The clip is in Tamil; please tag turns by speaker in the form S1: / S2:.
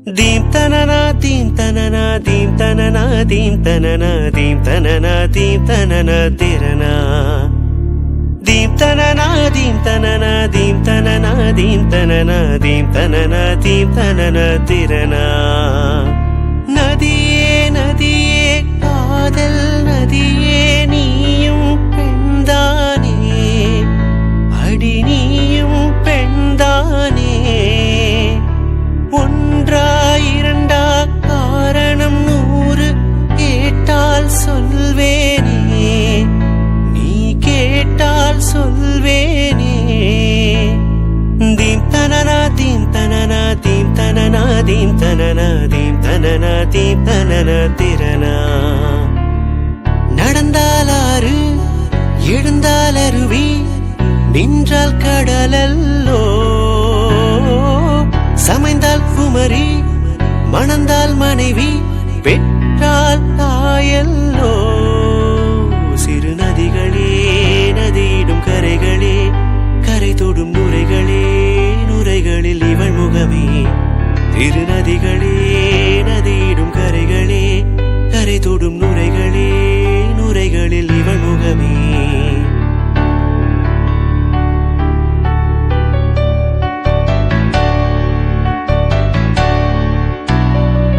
S1: Deem tanana, deem tanana, deem tanana, deem tanana, deem tanana, deem tanana, tirana. Deem tanana, deem tanana, deem tanana, deem tanana, deem tanana, deem tanana, tirana. Nadiye, nadiye, kaadal nadiye, நீயும் பெண்தானே, அடி நீயும் பெண்தானே. ஒன்றா இரண்டா காரணம் 100 கேட்டால் சொல்வேனே, நீ கேட்டால் சொல்வேனே. தீம் தனனா தீம் தனனா தீம் தனனா தீம் தனனா தீம் தனனா தீம் தனனா திறனா. நடந்தால் ஆறு எழுந்தால் அருவி நின்றால் கடலல்லோ, சமைந்தால் குமரி மணந்தால் மனைவி பெற்றால் தாயல்லோ. சிறு நதிகளே நதியிடும் கரைகளே, கரை தொடும் நுரைகளே, நுரைகளில் இவள் முகமே. இரு நதிகளே